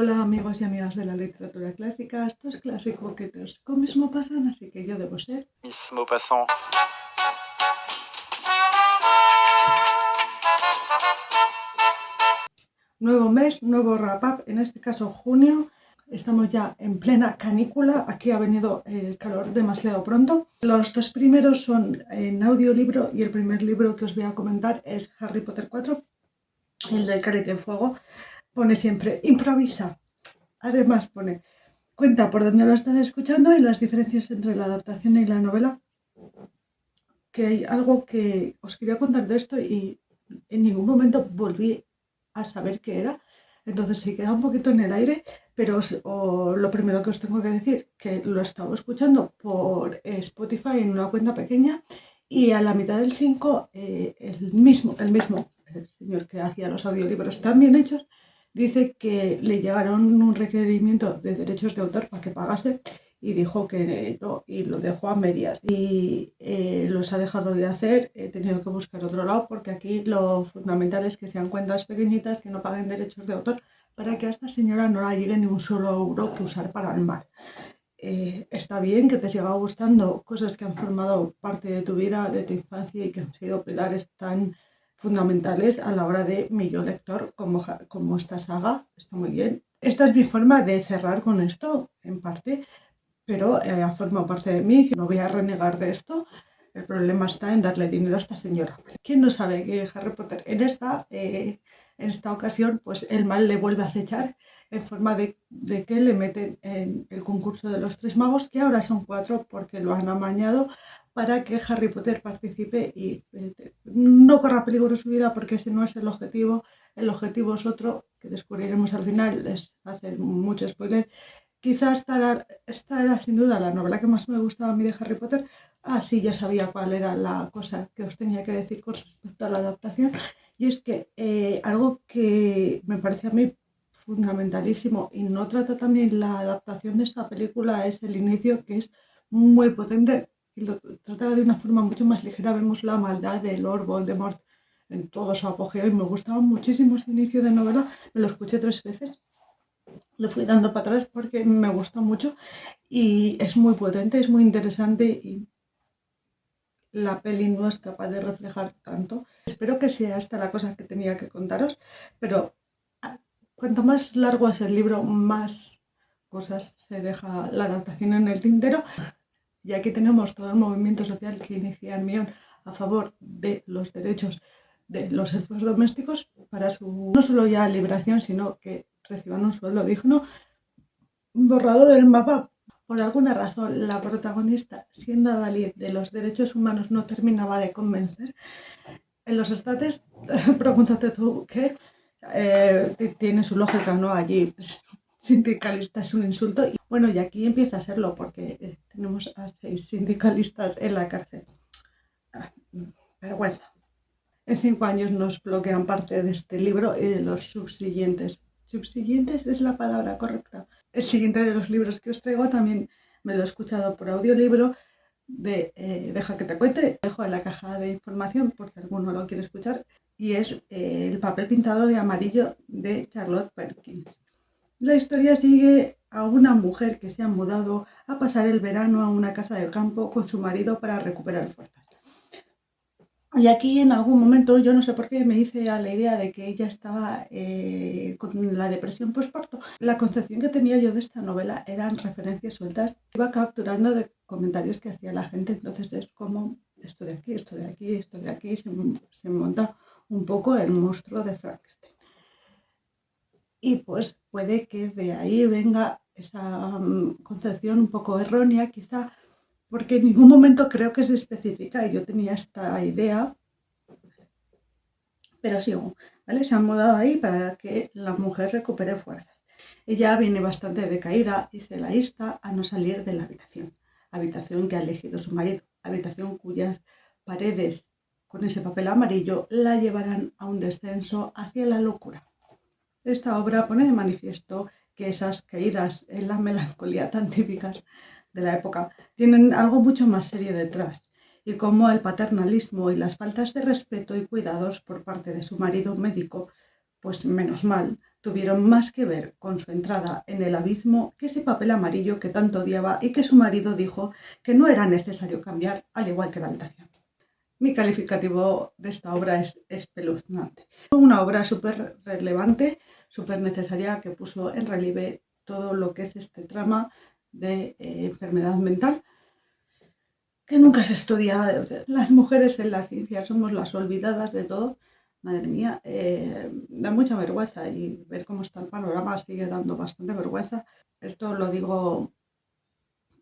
Hola amigos y amigas de la literatura clásica, estos clásicos que mismo pasan, así que yo debo ser Miss Maupassant. nuevo mes, nuevo wrap-up, en este caso junio. Estamos ya en plena canícula, aquí ha venido el calor demasiado pronto. Los dos primeros son en audiolibro y el primer libro que os voy a comentar es Harry Potter 4, el del Cáliz de Fuego. Pone siempre improvisa, además pone cuenta por dónde lo estás escuchando y las diferencias entre la adaptación y la novela, que hay algo que os quería contar de esto y en ningún momento volví a saber qué era. Entonces se queda un poquito en el aire, pero lo primero que os tengo que decir, que lo estaba escuchando por Spotify en una cuenta pequeña y a la mitad del 5 el señor que hacía los audiolibros tan bien hechos, dice que le llegaron un requerimiento de derechos de autor para que pagase y dijo que no, y lo dejó a medias. Y los ha dejado de hacer, he tenido que buscar otro lado porque aquí lo fundamental es que sean cuentas pequeñitas que no paguen derechos de autor para que a esta señora no la llegue ni un solo euro que usar para el mal. Está bien que te siga gustando cosas que han formado parte de tu vida, de tu infancia y que han sido pilares tan fundamentales a la hora de mi yo lector como esta saga, está muy bien. Esta es mi forma de cerrar con esto, en parte, pero ha formado parte de mí, si no voy a renegar de esto. El problema está en darle dinero a esta señora. ¿Quién no sabe que Harry Potter en esta ocasión pues el mal le vuelve a acechar en forma de que le meten en el concurso de los tres magos, que ahora son 4 porque lo han amañado para que Harry Potter participe y no corra peligro su vida, porque ese no es el objetivo. El objetivo es otro que descubriremos al final, les hace mucho spoiler. Quizás esta era sin duda la novela que más me gustaba a mí de Harry Potter. Sí, ya sabía cuál era la cosa que os tenía que decir con respecto a la adaptación. Y es que algo que me parece a mí fundamentalísimo y no trata también la adaptación de esta película es el inicio, que es muy potente y lo trata de una forma mucho más ligera. Vemos la maldad de Lord Voldemort en todo su apogeo y me gustaba muchísimo ese inicio de novela. Me lo escuché 3 veces, le fui dando para atrás porque me gustó mucho y es muy potente, es muy interesante y la peli no es capaz de reflejar tanto. Espero que sea esta la cosa que tenía que contaros, pero cuanto más largo es el libro, más cosas se deja la adaptación en el tintero. Y aquí tenemos todo el movimiento social que inicia Hermione a favor de los derechos de los elfos domésticos para su no solo ya liberación, sino que reciban un sueldo digno. Borrado del mapa. Por alguna razón, la protagonista, siendo adalid de los derechos humanos, no terminaba de convencer. En los estates, pregúntate tú, ¿qué? Tiene su lógica, ¿no? Allí sindicalista es un insulto. Y bueno, y aquí empieza a serlo porque tenemos a 6 sindicalistas en la cárcel. Vergüenza. En 5 años nos bloquean parte de este libro y de los subsiguientes. ¿Subsiguientes es la palabra correcta? El siguiente de los libros que os traigo también me lo he escuchado por audiolibro Deja que te cuente. Dejo en la caja de información por si alguno lo quiere escuchar. Y es El papel pintado de amarillo de Charlotte Perkins. La historia sigue a una mujer que se ha mudado a pasar el verano a una casa de campo con su marido para recuperar fuerzas. Y aquí en algún momento, yo no sé por qué, me hice a la idea de que ella estaba con la depresión postparto. La concepción que tenía yo de esta novela eran referencias sueltas que iba capturando de comentarios que hacía la gente. Entonces es como esto de aquí, esto de aquí, esto de aquí, se monta un poco el monstruo de Frankenstein. Y pues puede que de ahí venga esa concepción un poco errónea, quizá, porque en ningún momento creo que se especifica y yo tenía esta idea, pero sigo, ¿vale? Se han mudado ahí para que la mujer recupere fuerzas. Ella viene bastante decaída y se la insta a no salir de la habitación que ha elegido su marido, habitación cuyas paredes con ese papel amarillo la llevarán a un descenso hacia la locura. Esta obra pone de manifiesto que esas caídas en la melancolía tan típicas de la época tienen algo mucho más serio detrás, y cómo el paternalismo y las faltas de respeto y cuidados por parte de su marido médico, pues menos mal, tuvieron más que ver con su entrada en el abismo que ese papel amarillo que tanto odiaba y que su marido dijo que no era necesario cambiar, al igual que la habitación. Mi calificativo de esta obra es espeluznante. Una obra súper relevante, súper necesaria, que puso en relieve todo lo que es este trama de enfermedad mental, que nunca se estudia. Las mujeres en la ciencia somos las olvidadas de todo. Madre mía, da mucha vergüenza, y ver cómo está el panorama sigue dando bastante vergüenza. Esto lo digo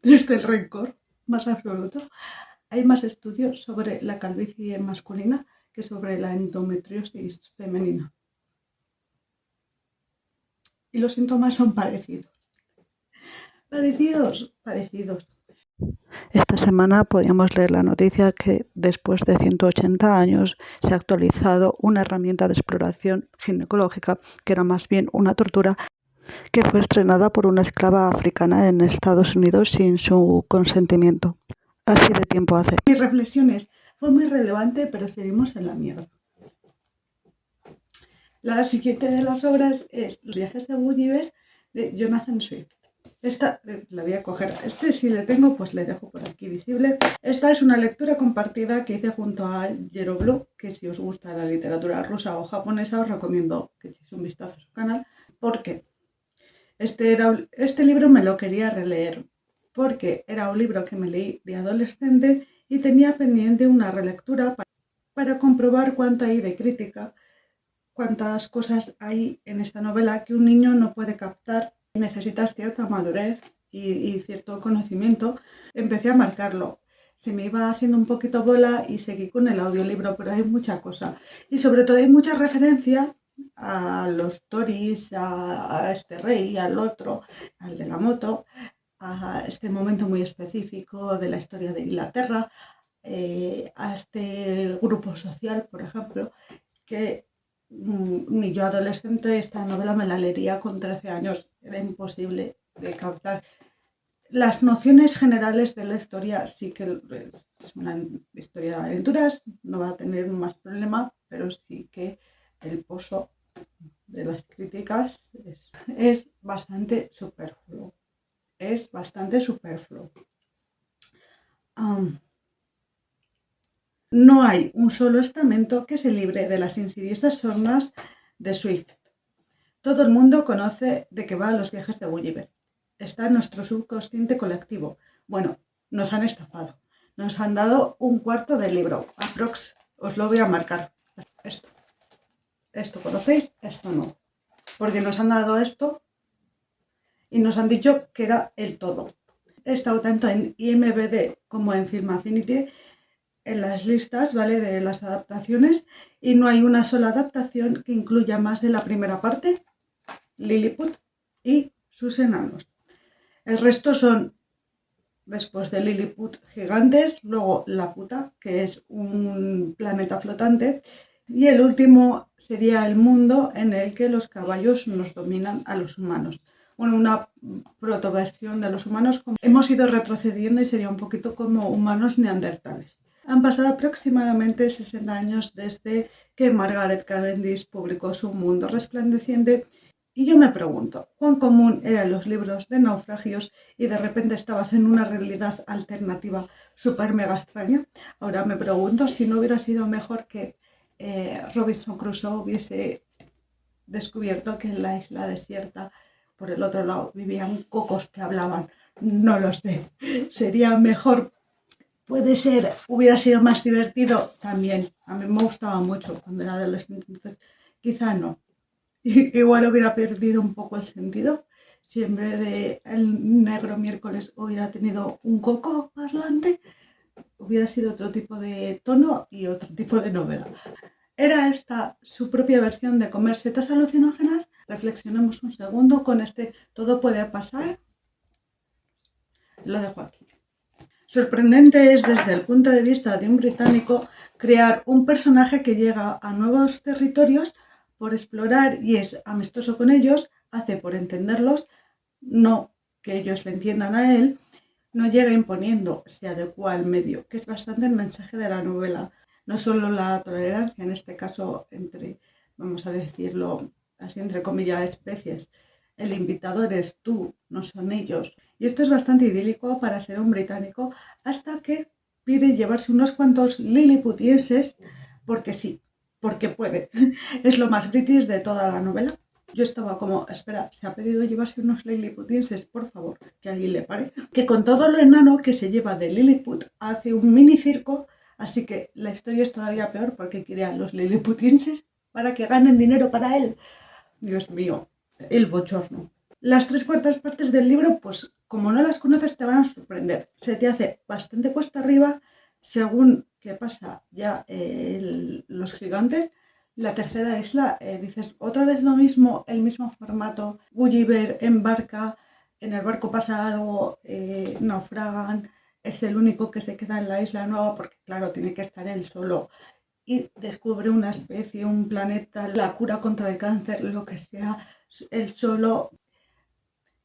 desde el rencor más absoluto. Hay más estudios sobre la calvicie masculina que sobre la endometriosis femenina. Y los síntomas son parecidos. Parecidos. Esta semana podíamos leer la noticia que después de 180 años se ha actualizado una herramienta de exploración ginecológica que era más bien una tortura, que fue estrenada por una esclava africana en Estados Unidos sin su consentimiento. Así de tiempo hace. Mis reflexiones, fue muy relevante, pero seguimos en la mierda. La siguiente de las obras es Los viajes de Gulliver, de Jonathan Swift. Esta la voy a coger. Si le tengo, pues le dejo por aquí visible. Esta es una lectura compartida que hice junto a Yeroblu, que si os gusta la literatura rusa o japonesa os recomiendo que echéis un vistazo a su canal, porque este libro me lo quería releer, porque era un libro que me leí de adolescente y tenía pendiente una relectura para comprobar cuánto hay de crítica, cuántas cosas hay en esta novela que un niño no puede captar. Necesitas cierta madurez y cierto conocimiento. Empecé a marcarlo. Se me iba haciendo un poquito bola y seguí con el audiolibro, pero hay mucha cosa. Y sobre todo hay mucha referencia a los Tories, a este rey, al otro, al de la moto, a este momento muy específico de la historia de Inglaterra, a este grupo social, por ejemplo, que ni yo adolescente esta novela me la leería con 13 años. Era imposible de captar. Las nociones generales de la historia sí que es una historia de aventuras, no va a tener más problema, pero sí que el pozo de las críticas es bastante superfluo. No hay un solo estamento que se libre de las insidiosas sornas de Swift. Todo el mundo conoce de qué van Los viajes de Gulliver. Está en nuestro subconsciente colectivo. Bueno, nos han estafado. Nos han dado un cuarto del libro. Aprox, os lo voy a marcar. Esto conocéis, esto no. Porque nos han dado esto y nos han dicho que era el todo. He estado tanto en IMDb como en Film Affinity en las listas, ¿vale?, de las adaptaciones, y no hay una sola adaptación que incluya más de la primera parte, Lilliput y sus enanos. El resto son, después de Lilliput, gigantes, luego La Puta, que es un planeta flotante, y el último sería el mundo en el que los caballos nos dominan a los humanos. Bueno, una protoversión de los humanos. Hemos ido retrocediendo y sería un poquito como humanos neandertales. Han pasado aproximadamente 60 años desde que Margaret Cavendish publicó su Mundo Resplandeciente, y yo me pregunto, ¿cuán común eran los libros de naufragios y de repente estabas en una realidad alternativa súper mega extraña? Ahora me pregunto si no hubiera sido mejor que Robinson Crusoe hubiese descubierto que en la isla desierta, por el otro lado, vivían cocos que hablaban. No lo sé. Sería mejor. Puede ser, hubiera sido más divertido también. A mí me gustaba mucho cuando era adolescente, entonces quizá no. Igual hubiera perdido un poco el sentido si en vez de el negro miércoles hubiera tenido un coco parlante. Hubiera sido otro tipo de tono y otro tipo de novela. ¿Era esta su propia versión de comer setas alucinógenas? Reflexionemos un segundo con este todo puede pasar. Lo dejo aquí. Sorprendente es, desde el punto de vista de un británico, crear un personaje que llega a nuevos territorios por explorar y es amistoso con ellos, hace por entenderlos, no que ellos le entiendan a él, no llega imponiendo, se adecua al medio, que es bastante el mensaje de la novela. No solo la tolerancia, en este caso entre, vamos a decirlo, así entre comillas, especies. El invitado eres tú, no son ellos. Y esto es bastante idílico para ser un británico, hasta que pide llevarse unos cuantos liliputienses, porque sí, porque puede. Es lo más british de toda la novela. Yo estaba como, espera, se ha pedido llevarse unos liliputienses, por favor, que alguien le pare. Que con todo lo enano que se lleva de Lilliput hace un mini circo, así que la historia es todavía peor porque quiere a los liliputienses para que ganen dinero para él. Dios mío, el bochorno. Las 3/4 partes del libro, pues como no las conoces, te van a sorprender. Se te hace bastante cuesta arriba según qué pasa ya los gigantes. La tercera isla, dices, otra vez lo mismo, el mismo formato. Gulliver embarca, en el barco pasa algo, naufragan, es el único que se queda en la isla nueva porque, claro, tiene que estar él solo y descubre una especie, un planeta, la cura contra el cáncer, lo que sea. Él solo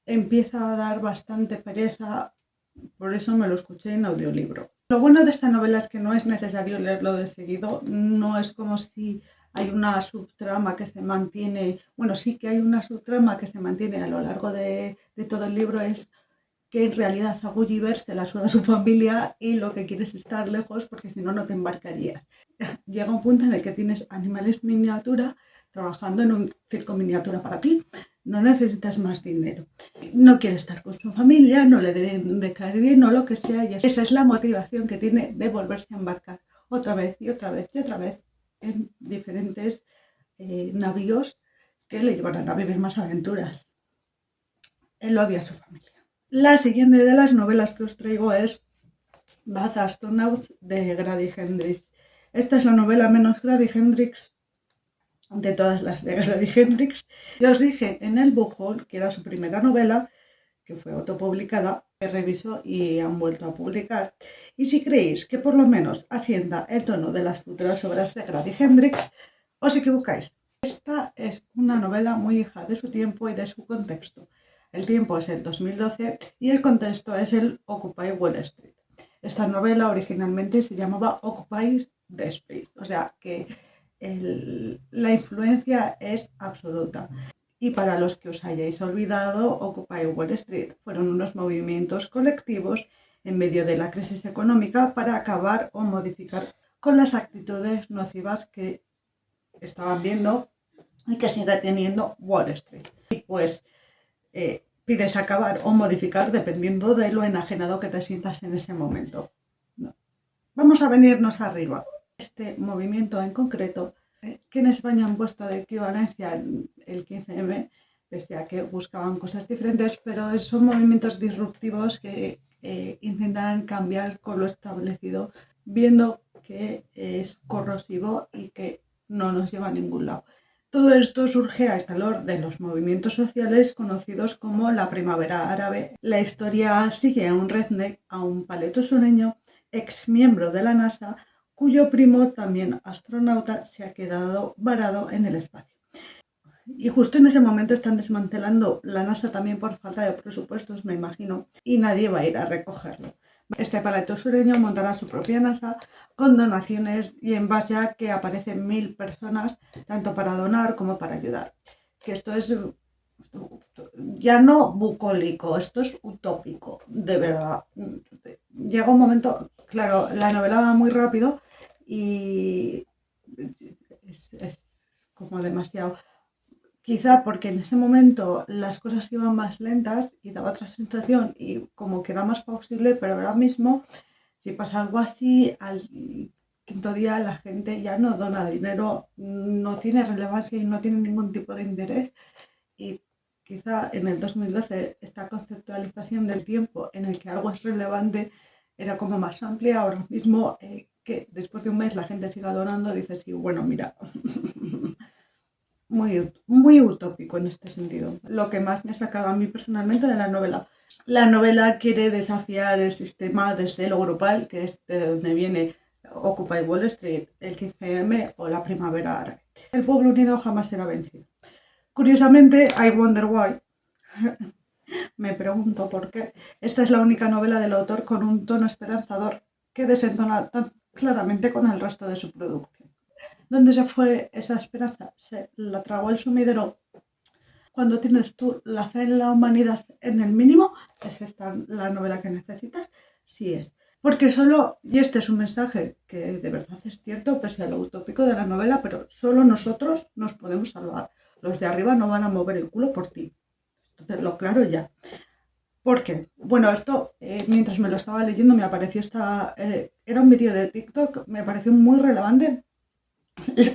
empieza a dar bastante pereza, por eso me lo escuché en audiolibro. Lo bueno de esta novela es que no es necesario leerlo de seguido, no es como si hay una subtrama que se mantiene, bueno, sí que hay una subtrama que se mantiene a lo largo de todo el libro, es que en realidad a Gulliver se la suda su familia y lo que quieres es estar lejos porque si no, no te embarcarías. Llega un punto en el que tienes animales miniatura trabajando en un circo miniatura para ti. No necesitas más dinero. No quiere estar con su familia, no le deben de caer bien o lo que sea. Y esa es la motivación que tiene de volverse a embarcar otra vez y otra vez y otra vez en diferentes navíos que le llevarán a vivir más aventuras. Él odia a su familia. La siguiente de las novelas que os traigo es Bath Astronauts de Grady Hendrix. Esta es la novela menos Grady Hendrix de todas las de Grady Hendrix. Ya os dije en el book haul que era su primera novela, que fue autopublicada, que revisó y han vuelto a publicar. Y si creéis que por lo menos asienta el tono de las futuras obras de Grady Hendrix, os equivocáis. Esta es una novela muy hija de su tiempo y de su contexto. El tiempo es el 2012 y el contexto es el Occupy Wall Street. Esta novela originalmente se llamaba Occupy the Space, o sea que la influencia es absoluta. Y para los que os hayáis olvidado, Occupy Wall Street fueron unos movimientos colectivos en medio de la crisis económica para acabar o modificar con las actitudes nocivas que estaban viendo y que sigue teniendo Wall Street. Y pues pides acabar o modificar dependiendo de lo enajenado que te sientas en ese momento. No. Vamos a venirnos arriba. Este movimiento en concreto, que en España han puesto de equivalencia el 15M, pese a que buscaban cosas diferentes, pero son movimientos disruptivos que intentan cambiar con lo establecido, viendo que es corrosivo y que no nos lleva a ningún lado. Todo esto surge al calor de los movimientos sociales conocidos como la Primavera Árabe. La historia sigue a un redneck, a un paleto sureño, ex miembro de la NASA, cuyo primo, también astronauta, se ha quedado varado en el espacio. Y justo en ese momento están desmantelando la NASA también por falta de presupuestos, me imagino, y nadie va a ir a recogerlo. Este paleto sureño montará su propia NASA con donaciones y en base a que aparecen 1000 personas, tanto para donar como para ayudar. Que esto es ya no bucólico, esto es utópico, de verdad. Llega un momento, claro, la novela va muy rápido y es como demasiado. Quizá porque en ese momento las cosas iban más lentas y daba otra sensación y como que era más plausible, pero ahora mismo, si pasa algo así, al quinto día la gente ya no dona dinero, no tiene relevancia y no tiene ningún tipo de interés. Y quizá en el 2012 esta conceptualización del tiempo en el que algo es relevante era como más amplia. Ahora mismo, que después de un mes la gente siga donando, dices, sí, bueno, mira, muy utópico en este sentido. Lo que más me ha sacado a mí personalmente de la novela. La novela quiere desafiar el sistema desde lo grupal, que es de donde viene Occupy Wall Street, el 15M o la Primavera Árabe. El pueblo unido jamás será vencido. Curiosamente, I Wonder Why, me pregunto por qué, esta es la única novela del autor con un tono esperanzador que desentona tan claramente con el resto de su producción. ¿Dónde se fue esa esperanza? Se la tragó el sumidero cuando tienes tú la fe en la humanidad en el mínimo, es esta la novela que necesitas, sí es. Porque solo, y este es un mensaje que de verdad es cierto, pese a lo utópico de la novela, pero solo nosotros nos podemos salvar. Los de arriba no van a mover el culo por ti. Entonces, lo claro ya. ¿Por qué? Bueno, esto, mientras me lo estaba leyendo, me apareció era un vídeo de TikTok, me pareció muy relevante.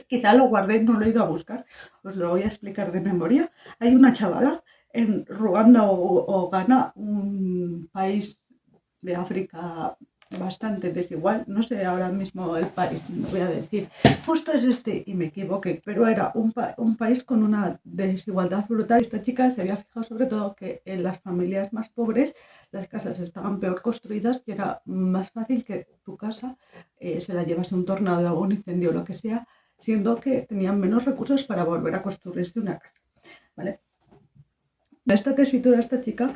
Quizá lo guardé y no lo he ido a buscar, os lo voy a explicar de memoria. Hay una chavala en Ruanda o Ghana, un país de África bastante desigual, no sé ahora mismo el país, no voy a decir, justo es este y me equivoqué, pero era un país con una desigualdad brutal. Esta chica se había fijado sobre todo que en las familias más pobres las casas estaban peor construidas y era más fácil que tu casa se la llevase un tornado o un incendio o lo que sea, siendo que tenían menos recursos para volver a construirse una casa, ¿vale? En esta tesitura, esta chica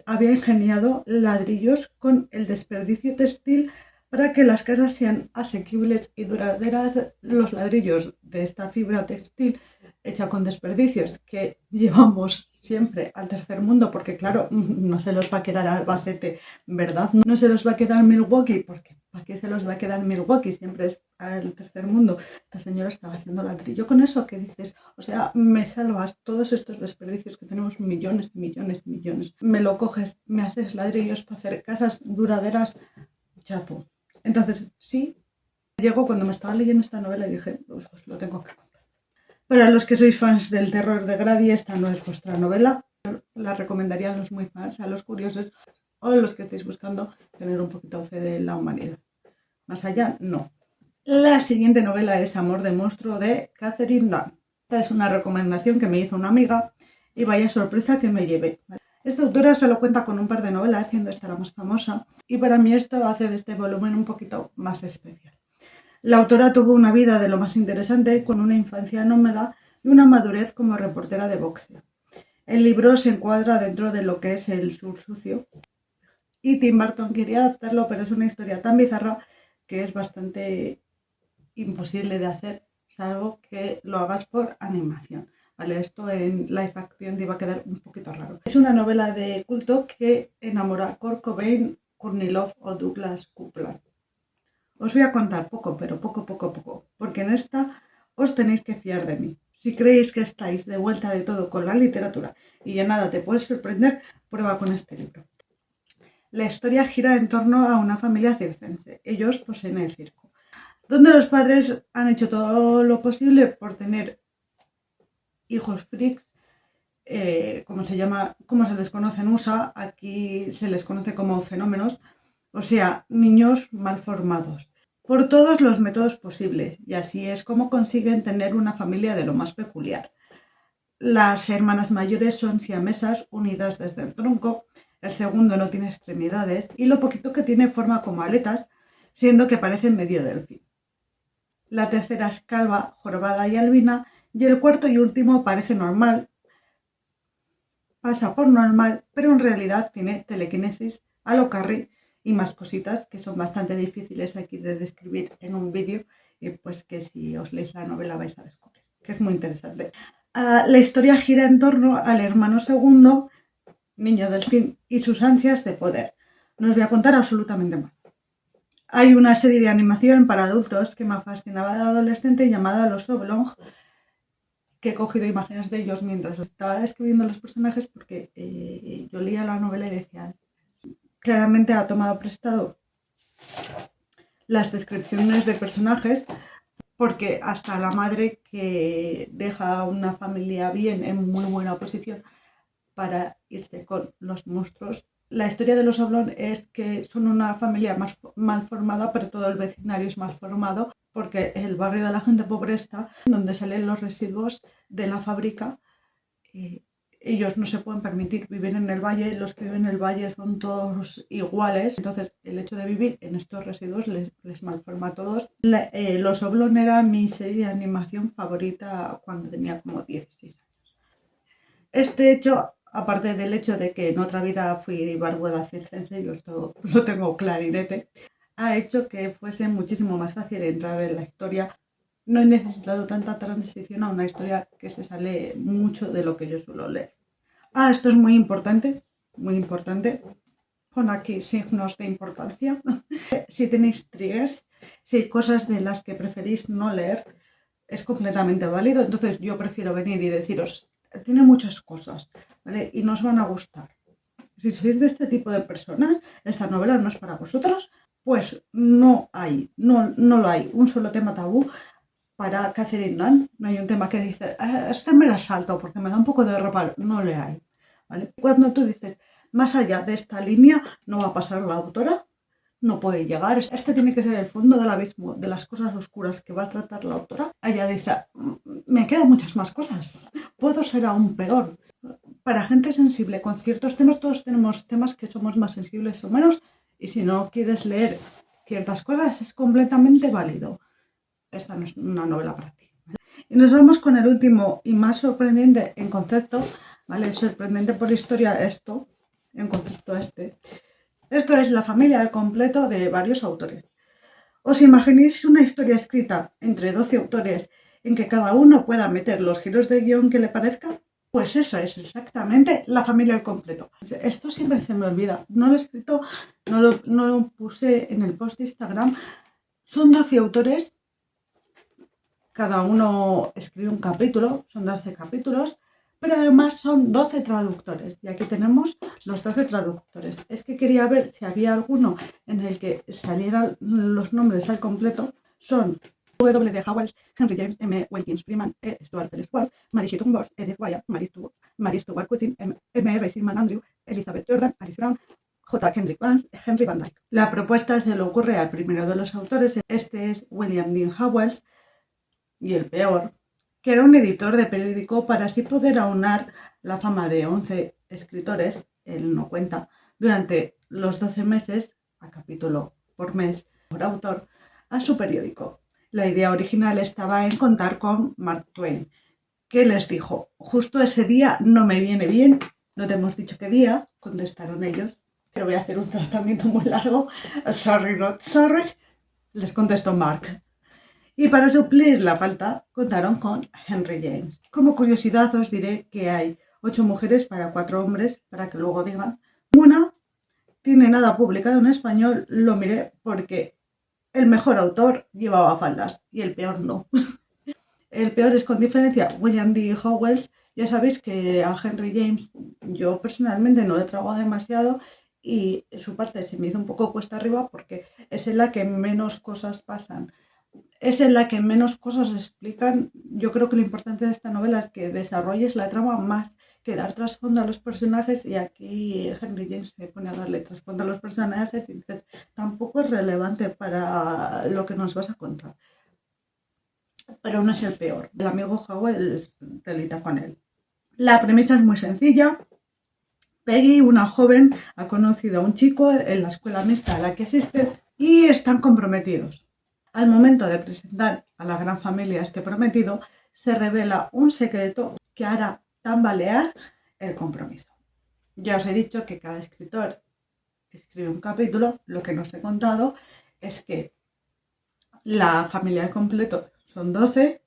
había ingeniado ladrillos con el desperdicio textil para que las casas sean asequibles y duraderas. Los ladrillos de esta fibra textil hecha con desperdicios que llevamos siempre al tercer mundo, porque claro, no se los va a quedar Albacete, ¿verdad? No se los va a quedar Milwaukee, porque ¿para qué se los va a quedar Milwaukee? Siempre es al tercer mundo. Esta señora estaba haciendo ladrillo con eso que dices, o sea, me salvas todos estos desperdicios que tenemos millones y millones y millones. Me lo coges, me haces ladrillos para hacer casas duraderas, chapo. Entonces, sí, llegó cuando me estaba leyendo esta novela y dije, pues lo tengo que contar. Para los que sois fans del terror de Grady, esta no es vuestra novela. La recomendaría a los muy fans, a los curiosos o a los que estéis buscando tener un poquito de fe de la humanidad. Más allá, no. La siguiente novela es Amor de monstruo de Catherine Dunn. Esta es una recomendación que me hizo una amiga y vaya sorpresa que me llevé. Esta autora solo cuenta con un par de novelas, siendo esta la más famosa, y para mí esto hace de este volumen un poquito más especial. La autora tuvo una vida de lo más interesante, con una infancia nómada y una madurez como reportera de boxeo. El libro se encuadra dentro de lo que es el sur sucio, y Tim Burton quería adaptarlo, pero es una historia tan bizarra que es bastante imposible de hacer, salvo que lo hagas por animación. ¿Vale? Esto en live action te iba a quedar un poquito raro. Es una novela de culto que enamora a Kurt Cobain, Courtney Love o Douglas Coupland. Os voy a contar poco, pero poco, porque en esta os tenéis que fiar de mí. Si creéis que estáis de vuelta de todo con la literatura y en nada te puedes sorprender, prueba con este libro. La historia gira en torno a una familia circense. Ellos poseen el circo, donde los padres han hecho todo lo posible por tener hijos freaks, como se les conoce en USA, aquí se les conoce como fenómenos, o sea, niños mal formados, por todos los métodos posibles, y así es como consiguen tener una familia de lo más peculiar. Las hermanas mayores son siamesas unidas desde el tronco, el segundo no tiene extremidades y lo poquito que tiene forma como aletas, siendo que parece medio delfín. La tercera es calva, jorobada y albina, y el cuarto y último parece normal, pasa por normal, pero en realidad tiene telequinesis a lo Carrie y más cositas que son bastante difíciles aquí de describir en un vídeo, y pues que si os leéis la novela vais a descubrir, que es muy interesante. La historia gira en torno al hermano segundo, niño delfín, y sus ansias de poder. No os voy a contar absolutamente más. Hay una serie de animación para adultos que me fascinaba de adolescente llamada Los Oblong, que he cogido imágenes de ellos mientras estaba escribiendo los personajes, porque yo leía la novela y decía, claramente ha tomado prestado las descripciones de personajes, porque hasta la madre que deja una familia bien en muy buena posición para irse con los monstruos. La historia de los Oblong es que son una familia más mal formada, pero todo el vecindario es mal formado, porque el barrio de la gente pobre está donde salen los residuos de la fábrica. Ellos no se pueden permitir vivir en el valle, los que viven en el valle son todos iguales, entonces el hecho de vivir en estos residuos les malforma a todos. Los Oblong era mi serie de animación favorita cuando tenía como 16 años. Este hecho, aparte del hecho de que en otra vida fui barbuda circense, yo esto lo tengo clarinete, ha hecho que fuese muchísimo más fácil entrar en la historia. no he necesitado tanta transición a una historia que se sale mucho de lo que yo suelo leer. Esto es muy importante, muy importante. Pon aquí signos de importancia. Si tenéis triggers, si hay cosas de las que preferís no leer, es completamente válido. Entonces yo prefiero venir y deciros, tiene muchas cosas, ¿vale? Y no os van a gustar. Si sois de este tipo de personas, esta novela no es para vosotros, pues no lo hay. Un solo tema tabú para Catherine Dunn. No hay un tema que dice, este me la salto porque me da un poco de reparo. No le hay, ¿vale? Cuando tú dices, más allá de esta línea no va a pasar la autora, no puede llegar. Este tiene que ser el fondo del abismo, de las cosas oscuras que va a tratar la autora. Ella dice, me quedan muchas más cosas, puedo ser aún peor. Para gente sensible con ciertos temas, todos tenemos temas que somos más sensibles o menos, y si no quieres leer ciertas cosas es completamente válido. Esta no es una novela para ti. Y nos vamos con el último y más sorprendente en concepto, ¿vale? Sorprendente por historia esto, en concepto este. Esto es la familia al completo de varios autores. ¿Os imagináis una historia escrita entre 12 autores en que cada uno pueda meter los giros de guión que le parezca? Pues eso es exactamente la familia al completo. Esto siempre se me olvida. No lo he escrito, no lo puse en el post de Instagram. Son 12 autores, cada uno escribe un capítulo, son 12 capítulos, pero además son 12 traductores. Y aquí tenemos los 12 traductores. Es que quería ver si había alguno en el que salieran los nombres al completo. Son W. D. Howells, Henry James, M. Wilkins Freeman, E. Stuart Bell-Square, Mary Shitton Bors, Edith Wyatt, Mary Stuart Cousin, M. Ray Silman Andrew, Elizabeth Jordan, Alice Brown, J. Kendrick Vance, Henry Van Dyke. La propuesta se le ocurre al primero de los autores. Este es William Dean Howells, y el peor, que era un editor de periódico para así poder aunar la fama de 11 escritores, él no cuenta, durante los 12 meses, a capítulo por mes, por autor, a su periódico. La idea original estaba en contar con Mark Twain, que les dijo, justo ese día no me viene bien, no te hemos dicho qué día, contestaron ellos, pero voy a hacer un tratamiento muy largo, sorry not sorry, les contestó Mark. Y para suplir la falta, contaron con Henry James. Como curiosidad os diré que hay 8 mujeres para 4 hombres, para que luego digan. Una tiene nada publicado en español, lo miré porque el mejor autor llevaba faldas y el peor no. El peor es con diferencia William D. Howells. Ya sabéis que a Henry James yo personalmente no le trago demasiado y su parte se me hizo un poco cuesta arriba porque es en la que menos cosas pasan. Es en la que menos cosas explican. Yo creo que lo importante de esta novela es que desarrolles la trama más que dar trasfondo a los personajes, y aquí Henry James se pone a darle trasfondo a los personajes y dices, tampoco es relevante para lo que nos vas a contar. Pero no es el peor. El amigo Howell telita con él. La premisa es muy sencilla. Peggy, una joven, ha conocido a un chico en la escuela mixta a la que asiste y están comprometidos. Al momento de presentar a la gran familia a este prometido, se revela un secreto que hará tambalear el compromiso. Ya os he dicho que cada escritor escribe un capítulo. Lo que no os he contado es que la familia al completo son 12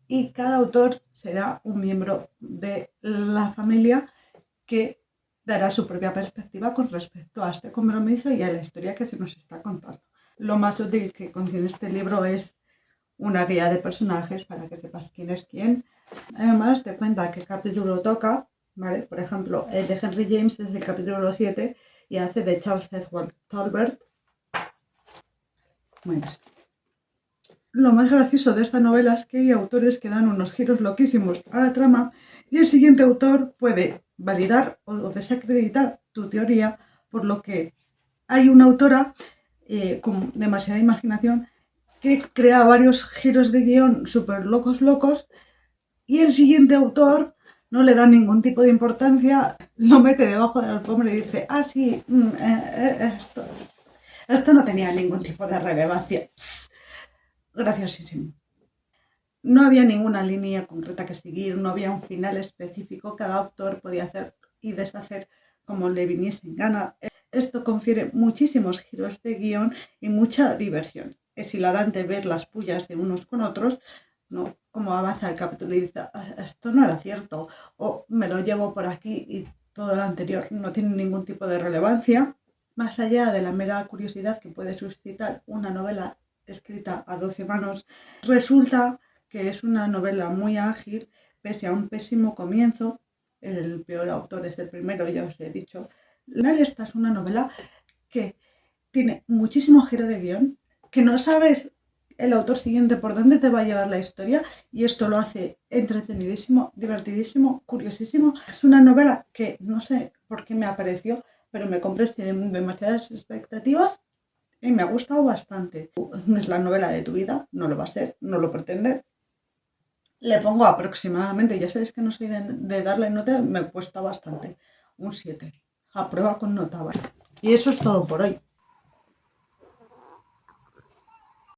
y cada autor será un miembro de la familia que dará su propia perspectiva con respecto a este compromiso y a la historia que se nos está contando. Lo más útil que contiene este libro es una guía de personajes para que sepas quién es quién. Además te cuenta qué capítulo toca, ¿vale? Por ejemplo, el de Henry James es el capítulo 7 y hace de Charles Edward Talbot. Muy bien. Lo más gracioso de esta novela es que hay autores que dan unos giros loquísimos a la trama y el siguiente autor puede validar o desacreditar tu teoría, por lo que hay una autora con demasiada imaginación que crea varios giros de guión súper locos y el siguiente autor no le da ningún tipo de importancia, lo mete debajo de la alfombra y dice, sí, esto no tenía ningún tipo de relevancia. Graciosísimo. No había ninguna línea concreta que seguir, no había un final específico, cada autor podía hacer y deshacer como le viniese en gana. Esto confiere muchísimos giros de guión y mucha diversión. es hilarante ver las pullas de unos con otros, ¿no? Cómo avanza el capítulo y dice, esto no era cierto, o me lo llevo por aquí y todo lo anterior no tiene ningún tipo de relevancia, más allá de la mera curiosidad que puede suscitar una novela escrita a 12 manos. Resulta que es una novela muy ágil, pese a un pésimo comienzo. El peor autor es el primero, ya os he dicho. Esta es una novela que tiene muchísimo giro de guión, que no sabes el autor siguiente por dónde te va a llevar la historia, y esto lo hace entretenidísimo, divertidísimo, curiosísimo. Es una novela que no sé por qué me apareció, pero me compré sin demasiadas expectativas y me ha gustado bastante. No es la novela de tu vida, no lo va a ser, no lo pretende. Le pongo aproximadamente, ya sabéis que no soy de darle nota, me cuesta bastante, un 7. A prueba con nota, ¿vale? Y eso es todo por hoy.